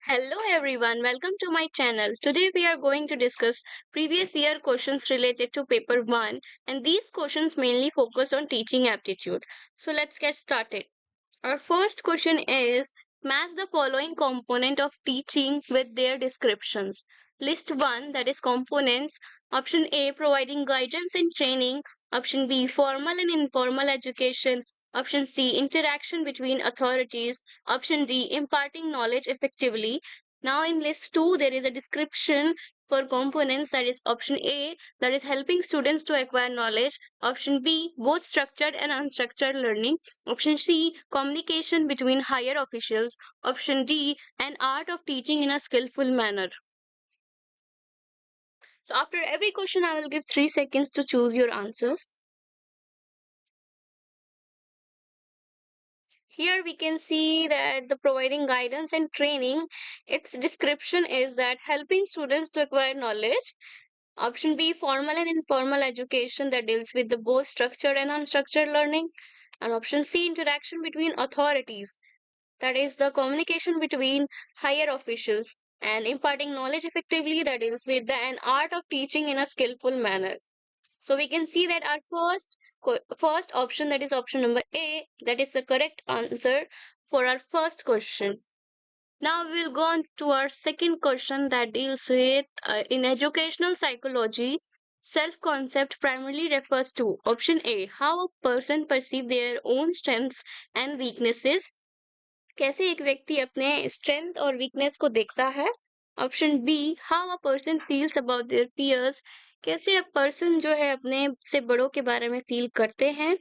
Hello everyone, welcome to my channel. Today we are going to discuss previous year questions related to paper 1 and these questions mainly focus on teaching aptitude. So let's get started. Our first question is match the following component of teaching with their descriptions. List 1 that is components. Option A providing guidance and training. Option B formal and informal education. Option C interaction between authorities. Option D imparting knowledge effectively. Now in list 2 there is a description for components, that is option A that is helping students to acquire knowledge. Option B both structured and unstructured learning. Option C, communication between higher officials. Option D, an art of teaching in a skillful manner. So after every question, I will give 3 seconds to choose your answers. Here we can see that the providing guidance and training, its description is that helping students to acquire knowledge. Option B, formal and informal education that deals with the both structured and unstructured learning. And option C, interaction between authorities, that is the communication between higher officials, and imparting knowledge effectively, that is with the an art of teaching in a skillful manner. So we can see that our first option, that is option number A, that is the correct answer for our first question. Now we will go on to our second question that deals with in educational psychology, self concept primarily refers to option A how a person perceives their own strengths and weaknesses, कैसे एक व्यक्ति अपने strength और weakness को देखता है. Option B how a person feels about their peers, कैसे a person जो है अपने से बड़ों के बारे में फील करते हैं.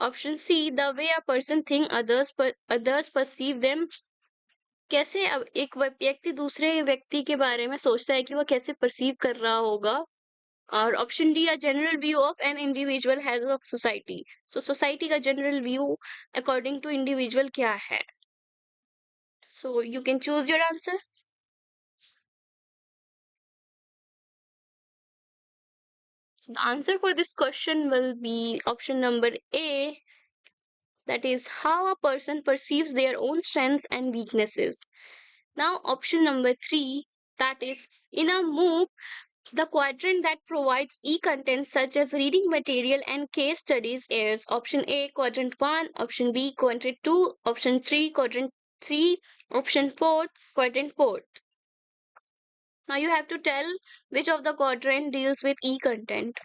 Option see the way a person think others perceive them, कैसे अब एक व्यक्ति दूसरे व्यक्ति के बारे में सोचता है कि वह कैसे परसीव कर रहा होगा. और option D a general view of an individual has of society, so society का general view according to individual क्या है. So you can choose your answer. The answer for this question will be option number A, that is how a person perceives their own strengths and weaknesses. Now option number 3, that is in a MOOC, the quadrant that provides e-content such as reading material and case studies is option A quadrant 1, option B quadrant 2, option 3 quadrant 3, option 4 quadrant 4. Now you have to tell which of the quadrant deals with e-content.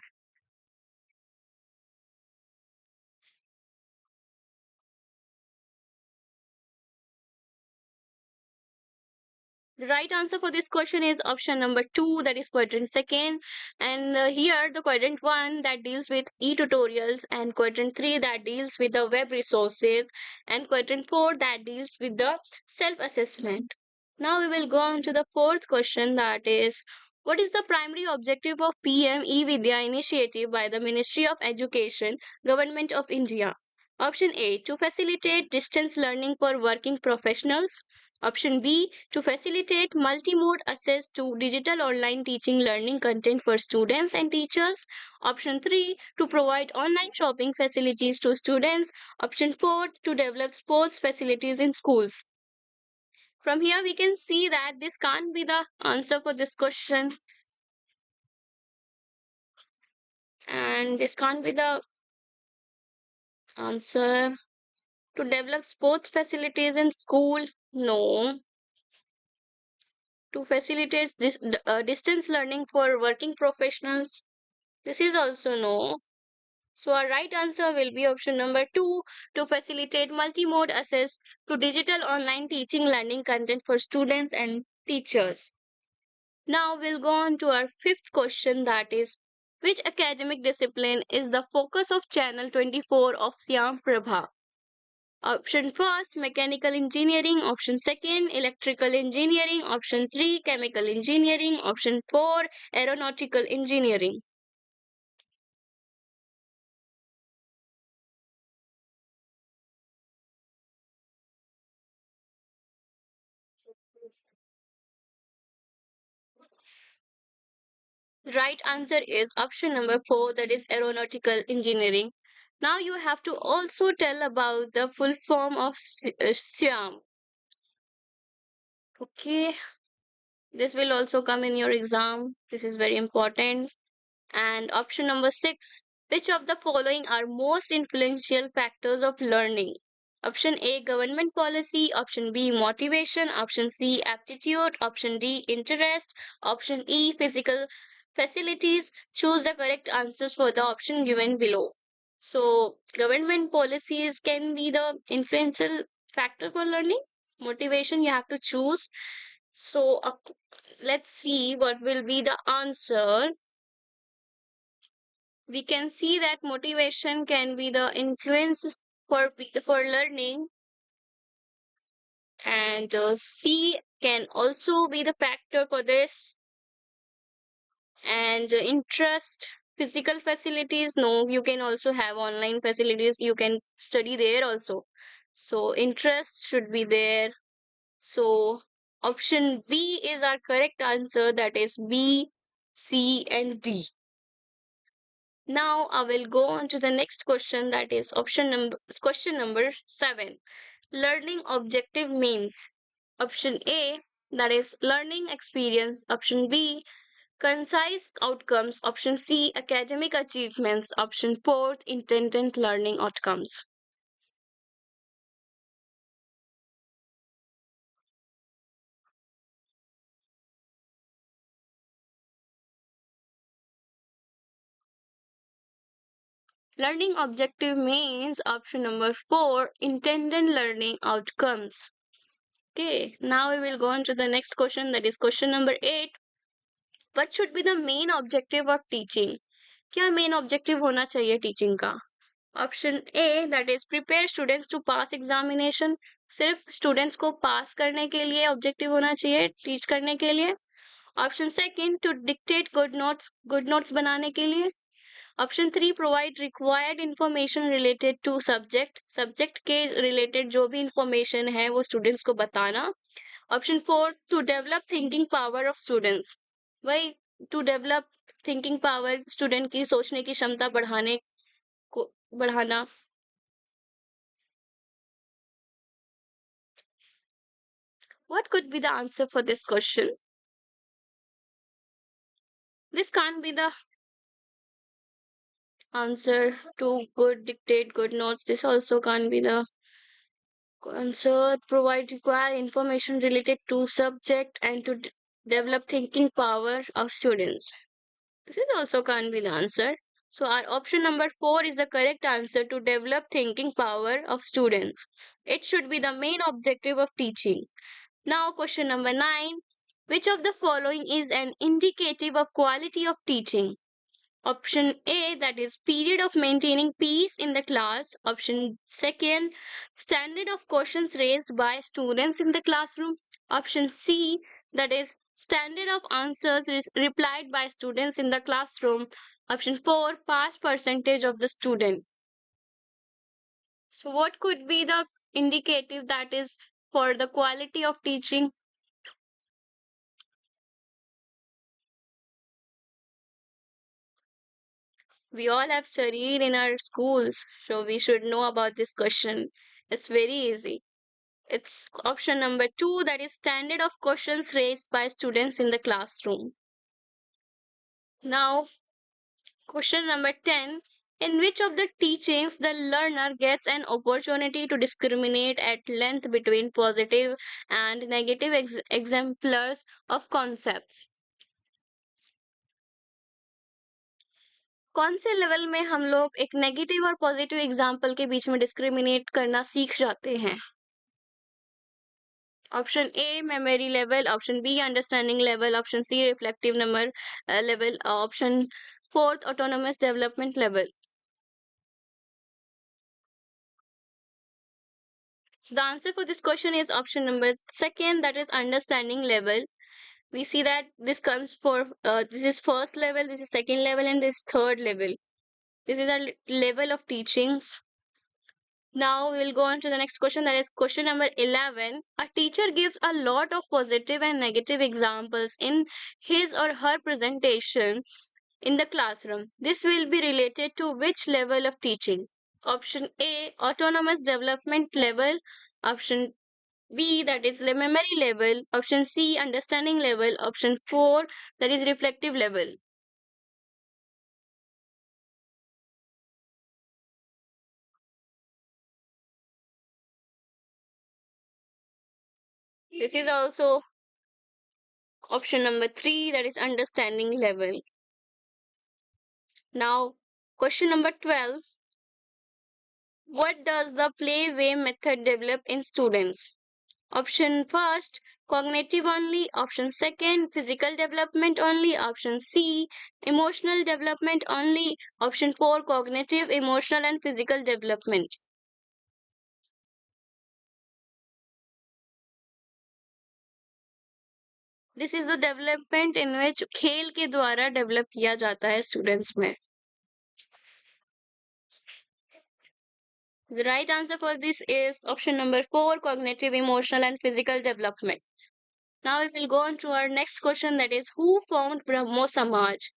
The right answer for this question is option number 2, that is quadrant second. And here the quadrant 1 that deals with e-tutorials, and quadrant 3 that deals with the web resources, and quadrant 4 that deals with the self-assessment. Now we will go on to the fourth question, that is what is the primary objective of PM e-Vidya initiative by the Ministry of Education, Government of India? Option A to facilitate distance learning for working professionals. Option B to facilitate multimode access to digital online teaching learning content for students and teachers. Option 3 to provide online shopping facilities to students. Option 4 to develop sports facilities in schools. From here we can see that this can't be the answer for this question, and this can't be the answer. To develop sports facilities in school, no. To facilitate this distance learning for working professionals, this is also no. So our right answer will be option number 2, to facilitate multimode access to digital online teaching learning content for students and teachers. Now we'll go on to our fifth question, that is which academic discipline is the focus of channel 24 of Siam Prabha? Option first, mechanical engineering. Option second, electrical engineering. Option 3, chemical engineering. Option 4, aeronautical engineering. The right answer is option number 4, that is aeronautical engineering. Now you have to also tell about the full form of SIAM. Okay, this will also come in your exam. This is very important. And option number six, which of the following are most influential factors of learning? Option A, government policy. Option B, motivation. Option C, aptitude. Option D, interest. Option E, physical facilities. Choose the correct answers for the option given below. So, government policies can be the influential factor for learning. Motivation, you have to choose. So, let's see what will be the answer. We can see that motivation can be the influence for learning, and C can also be the factor for this. And interest, physical facilities, no, you can also have online facilities, you can study there also. So interest should be there. So option B is our correct answer, that is B, C and D. Now I will go on to the next question, that is question number 7. Learning objective means option A, that is learning experience. Option B, concise outcomes. Option C, academic achievements. Option 4, intended learning outcomes. Learning objective means option number 4, intended learning outcomes. Okay, now we will go on to the next question, that is question number 8. What should be the main objective of teaching? क्या main objective होना चाहिए teaching का? Option A, that is prepare students to pass examination. सिर्फ students को pass करने के लिए objective होना चाहिए, टीच करने के लिए. Option second, to dictate good notes बनाने के लिए. Option three, provide required information related to subject के रिलेटेड जो भी इंफॉर्मेशन है वो स्टूडेंट्स को बताना. Option four, to develop thinking power of students. वही, to develop thinking power, student की सोचने की क्षमता बढ़ाना. What could be the answer for this question? This can't be the answer to good dictate good notes. This also can't be the answer. Provide require information related to subject and to develop thinking power of students. This is also can't be the answer. So our option number 4 is the correct answer, to develop thinking power of students. It should be the main objective of teaching. Now question number 9. Which of the following is an indicative of quality of teaching? Option A, that is period of maintaining peace in the class. Option second, standard of questions raised by students in the classroom. Option C, that is standard of answers replied by students in the classroom. Option 4, pass percentage of the student. So what could be the indicative that is for the quality of teaching? We all have studied in our schools, so we should know about this question. It's very easy. It's option number 2, that is standard of questions raised by students in the classroom. Now, question number 10. In which of the teachings the learner gets an opportunity to discriminate at length between positive and negative exemplars of concepts? कौन से level में हम लोग एक negative और positive example के बीच में discriminate करना सीख जाते हैं? Option A, memory level. Option B, understanding level. Option C, reflective number level. Option fourth, autonomous development level. So the answer for this question is option number second, that is understanding level. We see that this comes for this is first level, this is second level, and this third level. This is a level of teachings. Now we will go on to the next question, that is question number 11. A teacher gives a lot of positive and negative examples in his or her presentation in the classroom. This will be related to which level of teaching? Option A, autonomous development level. Option B, that is the memory level. Option C, understanding level. Option 4, that is reflective level. This is also option number 3, that is understanding level. Now, question number 12. What does the play way method develop in students? Option first, cognitive only. Option second, physical development only. Option C, emotional development only. Option 4, cognitive, emotional, and physical development. This is the development in which खेल के द्वारा develop किया जाता है students में. The right answer for this is option number 4, cognitive, emotional, and physical development. Now we will go on to our next question, that is, who formed Brahmo Samaj?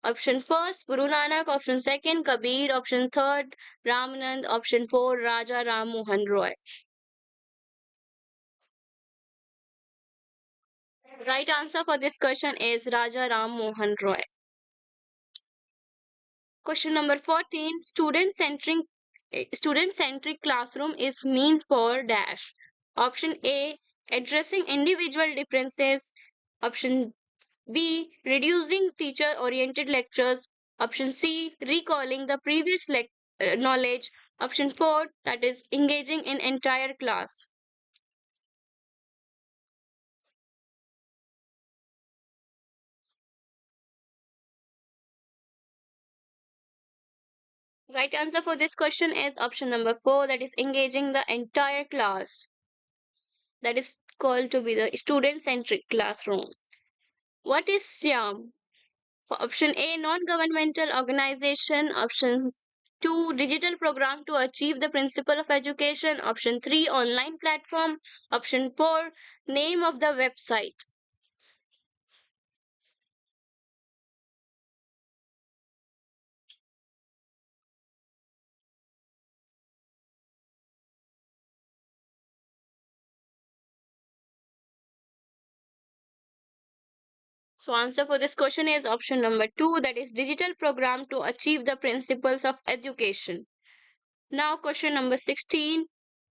Option first, Guru Nanak. Option second, Kabir. Option third, Ramanand. Option 4, Raja Ram Mohan Roy. Right answer for this question is Raja Ram Mohan Roy. Question number 14, student-centric classroom is mean for dash. Option A, addressing individual differences. Option B, reducing teacher-oriented lectures. Option C, recalling the previous knowledge. Option 4, that is engaging in entire class. Right answer for this question is option number 4, that is engaging the entire class. That is called to be the student-centric classroom. What is SYAM? For option A, non-governmental organization. Option 2, digital program to achieve the principle of education. Option 3, online platform. Option 4, name of the website. So answer for this question is option number 2, that is digital program to achieve the principles of education. Now question number 16.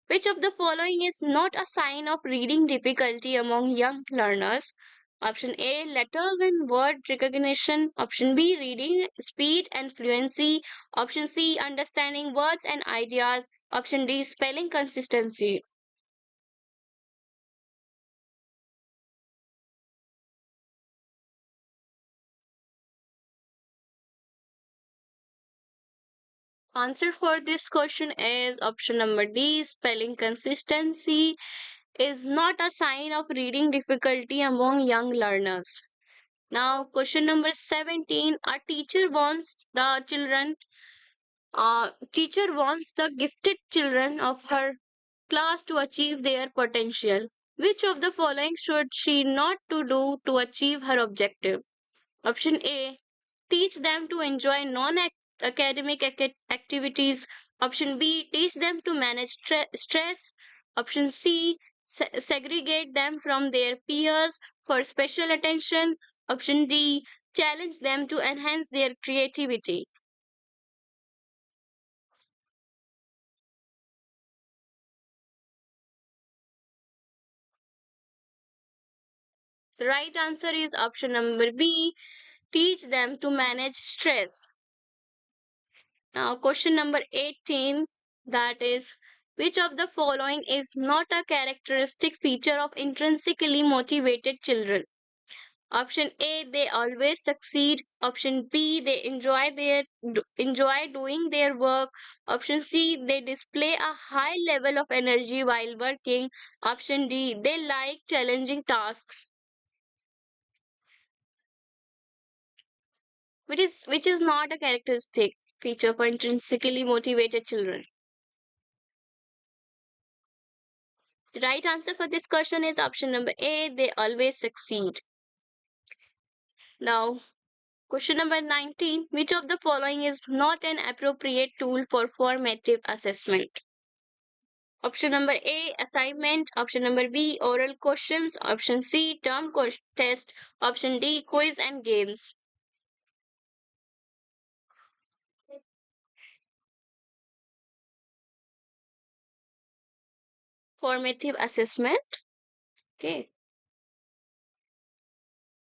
Which of the following is not a sign of reading difficulty among young learners? Option A, letters and word recognition. Option B, reading speed and fluency. Option C, understanding words and ideas. Option D, spelling consistency. Answer for this question is option number D, spelling consistency is not a sign of reading difficulty among young learners. Now, question number 17. A teacher wants the gifted children of her class to achieve their potential. Which of the following should she not to do to achieve her objective? Option A, teach them to enjoy non-academic activities. Option B, teach them to manage stress. Option C, segregate them from their peers for special attention. Option D, challenge them to enhance their creativity. The right answer is option number B, teach them to manage stress. Now, question number 18, that is, which of the following is not a characteristic feature of intrinsically motivated children? Option A, they always succeed. Option B, they enjoy doing their work. Option C, they display a high level of energy while working. Option D, they like challenging tasks. Which is not a characteristic feature for intrinsically motivated children. The right answer for this question is option number A, they always succeed. Now, question number 19. Which of the following is not an appropriate tool for formative assessment? Option number A, assignment. Option number B, oral questions. Option C, term test. Option D, quiz and games. Formative assessment. Okay.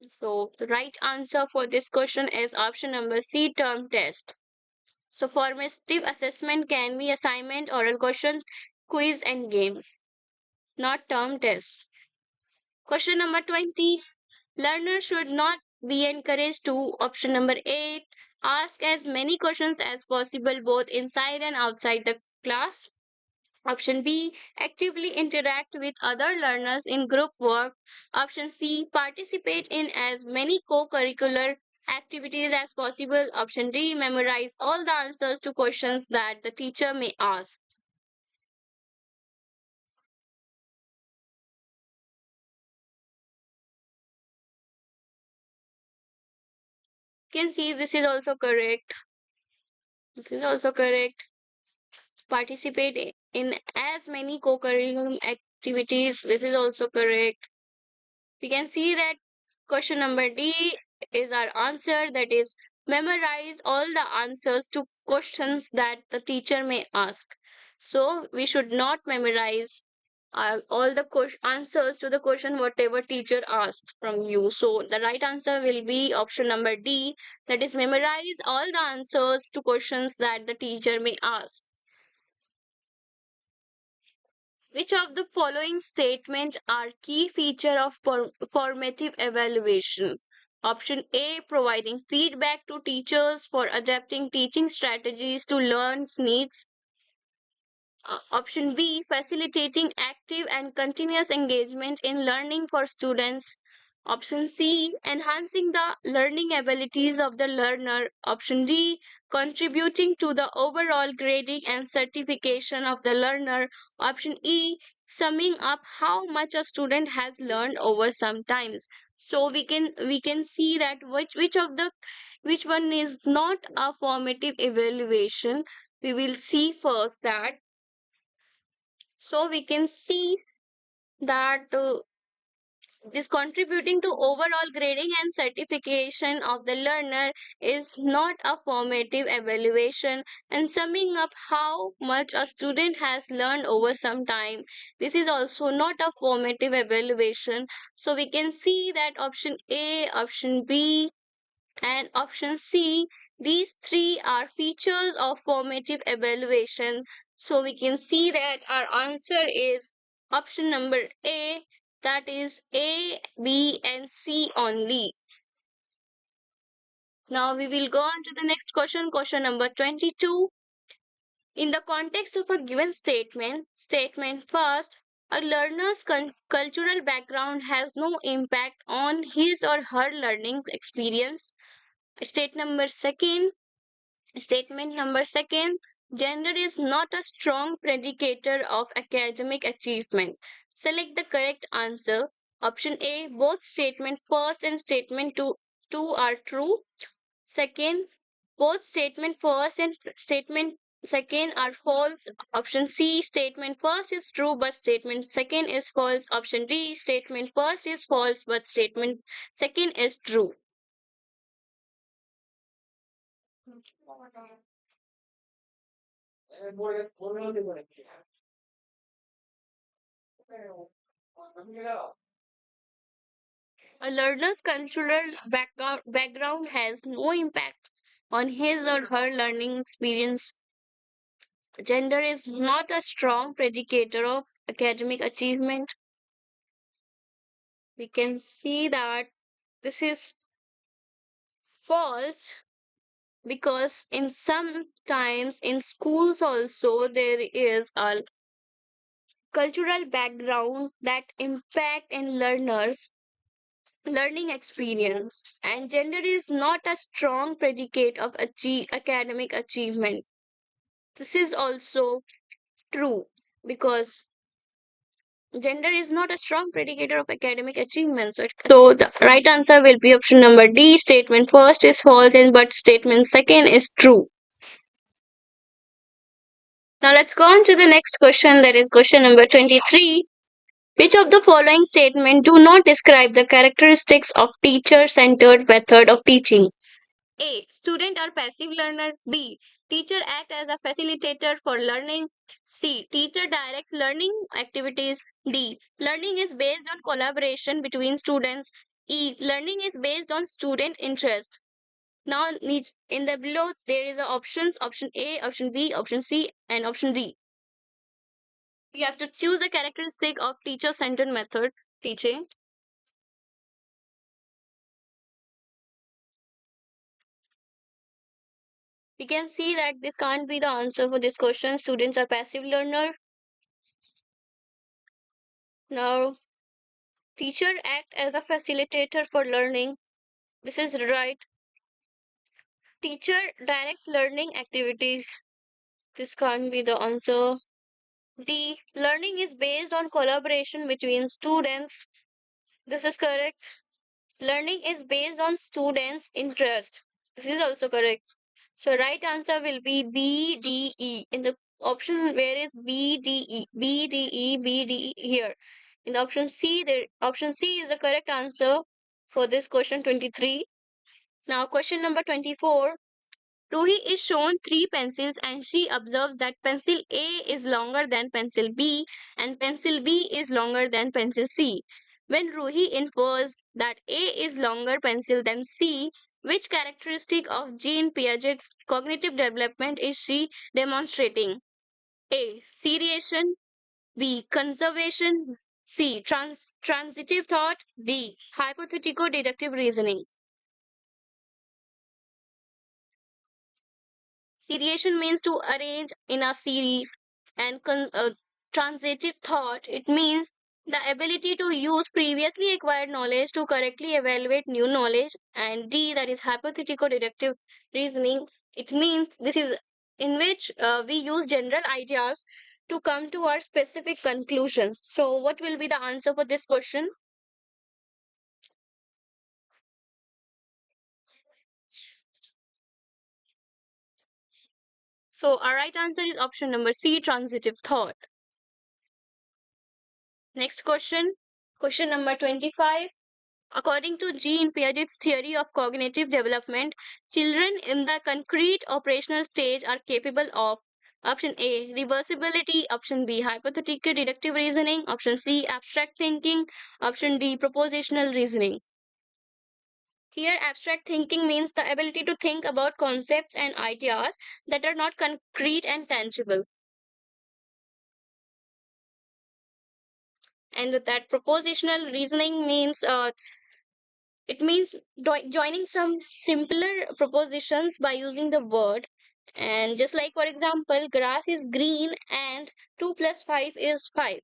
So the right answer for this question is option number C, term test. So formative assessment can be assignment, oral questions, quiz and games, not term tests. Question number 20. Learners should not be encouraged to, option number 8, ask as many questions as possible both inside and outside the class. Option B, actively interact with other learners in group work. Option C, participate in as many co-curricular activities as possible. Option D, memorize all the answers to questions that the teacher may ask. You can see this is also correct. This is also correct. Participate in as many co-curriculum activities. This is also correct. We can see that question number D is our answer, that is memorize all the answers to questions that the teacher may ask. So we should not memorize all the answers to the question whatever teacher asked from you. So the right answer will be option number D, that is memorize all the answers to questions that the teacher may ask. Which of the following statements are key feature of formative evaluation? Option A, providing feedback to teachers for adapting teaching strategies to learners' needs. Option B, facilitating active and continuous engagement in learning for students. Option C, enhancing the learning abilities of the learner. Option D, contributing to the overall grading and certification of the learner. Option E, summing up how much a student has learned over some times. So we can see that which one is not a formative evaluation. We will see first that. So we can see that this contributing to overall grading and certification of the learner is not a formative evaluation, and summing up how much a student has learned over some time, this is also not a formative evaluation. So we can see that option A, option B and option C, these three are features of formative evaluation. So we can see that our answer is option number A, that is A, B, and C only. Now we will go on to the next question, question number 22. In the context of a given statement first, a learner's cultural background has no impact on his or her learning experience. Statement number second, gender is not a strong predicator of academic achievement. Select the correct answer. Option A, both statement first and two are true. Second, both statement first and statement second are false. Option C, statement first is true but statement second is false. Option D, statement first is false but statement second is true. A learner's cultural background has no impact on his or her learning experience. Gender is not a strong predicator of academic achievement. We can see that this is false because in some times in schools also there is a cultural background that impact in learners learning experience, and gender is not a strong predicate of academic achievement. This is also true because gender is not a strong predicator of academic achievement. So the right answer will be option number D, statement first is false and but statement second is true. Now let's go on to the next question, that is question number 23. Which of the following statements do not describe the characteristics of teacher-centered method of teaching? A. Student are passive learner. B. Teacher act as a facilitator for learning. C. Teacher directs learning activities. D. Learning is based on collaboration between students. E. Learning is based on student interest. Now, in the below, there is the options: option A, option B, option C, and option D. You have to choose a characteristic of teacher-centered method teaching. We can see that this can't be the answer for this question. Students are passive learner. Now, teacher act as a facilitator for learning. This is right. Teacher directs learning activities. This can't be the answer. D. Learning is based on collaboration between students. This is correct. Learning is based on students' interest. This is also correct. So right answer will be B, D, E. In the option where is B, D, E, B, D, E, B, D, E here. In the option C, the option C is the correct answer for this question 23. Now question number 24. Ruhi is shown three pencils and she observes that pencil A is longer than pencil B and pencil B is longer than pencil C. When Ruhi infers that A is longer pencil than C, which characteristic of Jean Piaget's cognitive development is she demonstrating? A. Seriation. B. Conservation. C. Transitive thought. D. Hypothetical deductive reasoning. Seriation means to arrange in a series, and transitive thought, it means the ability to use previously acquired knowledge to correctly evaluate new knowledge. And D, that is hypothetical deductive reasoning, it means this is in which we use general ideas to come to our specific conclusions. So, what will be the answer for this question? So, our right answer is option number C, transitive thought. Next question, question number 25. According to Jean Piaget's theory of cognitive development, children in the concrete operational stage are capable of option A, reversibility, option B, hypothetical deductive reasoning, option C, abstract thinking, option D, propositional reasoning. Here, abstract thinking means the ability to think about concepts and ideas that are not concrete and tangible. And that propositional reasoning means it means joining some simpler propositions by using the word. And just like, for example, grass is green and 2 plus 5 is 5.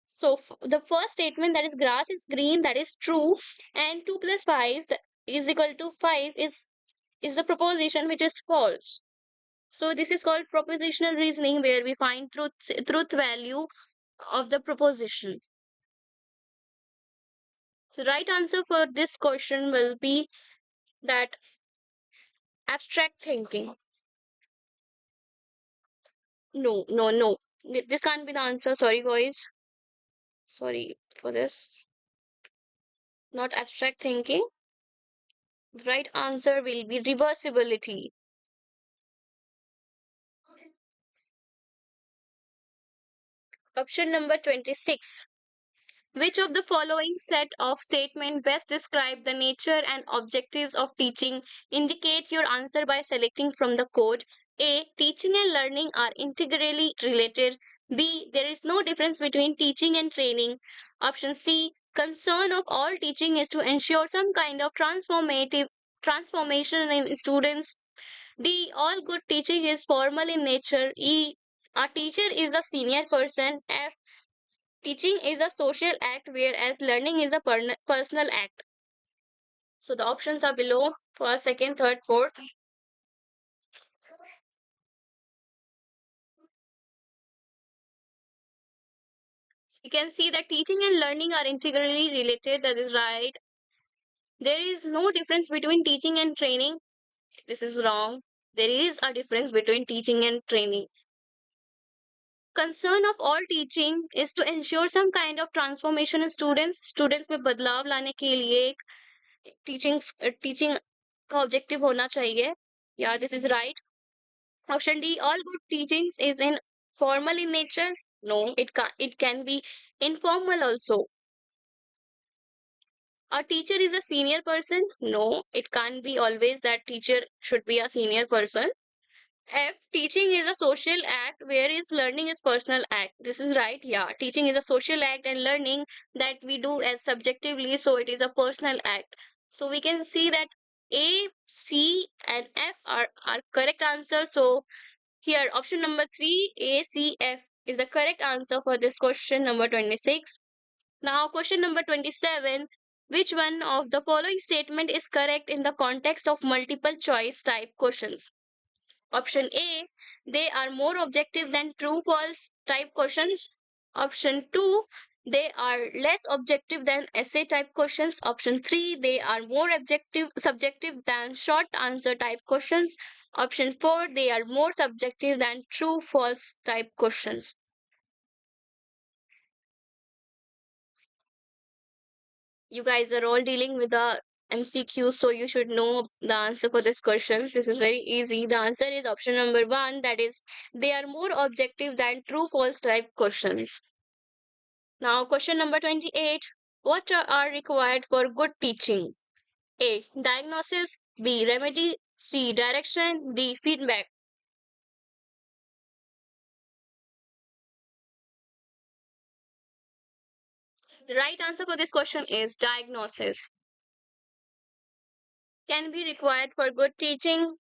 So the first statement, that is grass is green, that is true, and 2 plus 5 is equal to 5 is the proposition which is false. So this is called propositional reasoning, where we find truth value of the proposition. So right answer for this question will be that abstract thinking. No, no, no. This can't be the answer. Sorry, guys. Sorry for this. Not abstract thinking. The right answer will be reversibility. Option number 26. Which of the following set of statements best describe the nature and objectives of teaching? Indicate your answer by selecting from the code. A. Teaching and learning are integrally related. B. There is no difference between teaching and training. Option C. Concern of all teaching is to ensure some kind of transformation in students. D. All good teaching is formal in nature. E. A teacher is a senior person. F. Teaching is a social act, whereas learning is a personal act. So the options are below for second, third, fourth. So you can see that teaching and learning are integrally related. That is right. There is no difference between teaching and training. This is wrong. There is a difference between teaching and training. concern of all teaching is to ensure some kind of transformation in students में बदलाव लाने के लिए एक teaching का objective होना चाहिए. Yeah, this is right. Option D, all good teachings is in formal in nature. No, it can be informal also. A teacher is a senior person. No, it can't be always that teacher should be a senior person. F, teaching is a social act, whereas learning is personal act. This is right. Yeah, teaching is a social act and learning that we do as subjectively, so it is a personal act. So we can see that A, C, and F are correct answers. So here, option number 3, A, C, F is the correct answer for this question number 26. Now, question number 27. Which one of the following statement is correct in the context of multiple choice type questions? Option A, they are more objective than true false type questions. Option 2, they are less objective than essay type questions. Option 3, they are more objective subjective than short answer type questions. Option 4, they are more subjective than true false type questions. You guys are all dealing with the MCQ, so you should know the answer for this questions. This is very easy. The answer is option number 1, that is, they are more objective than true false type questions. Now, question number 28. What are required for good teaching? A, diagnosis. B, remedy. C, direction. D, feedback. The right answer for this question is diagnosis. Can be required for good teaching.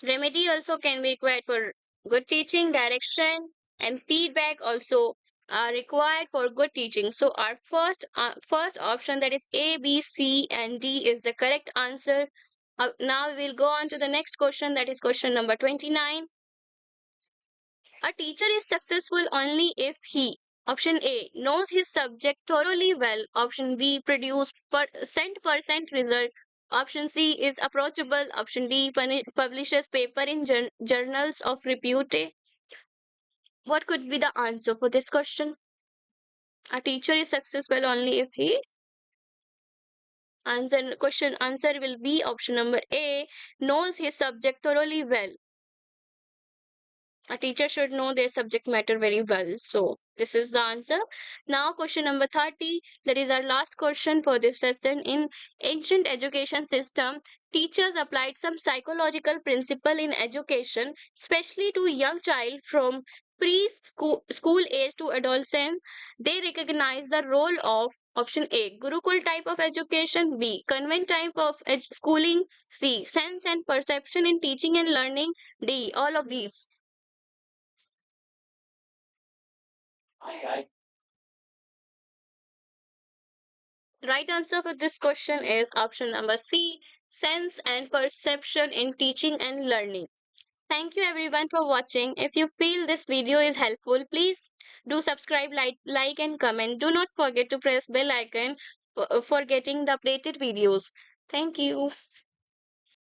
Remedy also can be required for good teaching. Direction and feedback also are required for good teaching. So our first option, that is A, B, C, and D, is the correct answer. Now we will go on to the next question, that is question number 29. A teacher is successful only if he, option A, knows his subject thoroughly well. Option B, produce percent result. Option C is approachable. Option D, publishes paper in journals of repute. What could be the answer for this question? A teacher is successful only if he, answer will be option number A, knows his subject thoroughly well. A teacher should know their subject matter very well. So this is the answer. Now question number 30. That is our last question for this lesson. In ancient education system, teachers applied some psychological principle in education, especially to young child from preschool age to adolescence. They recognize the role of option A, Gurukul type of education. B, convent type of schooling. C, sense and perception in teaching and learning. D, all of these. Right answer for this question is option number C, sense and perception in teaching and learning. Thank you everyone for watching. If you feel this video is helpful, please do subscribe, like and comment. Do not forget to press bell icon for getting the updated videos. Thank you.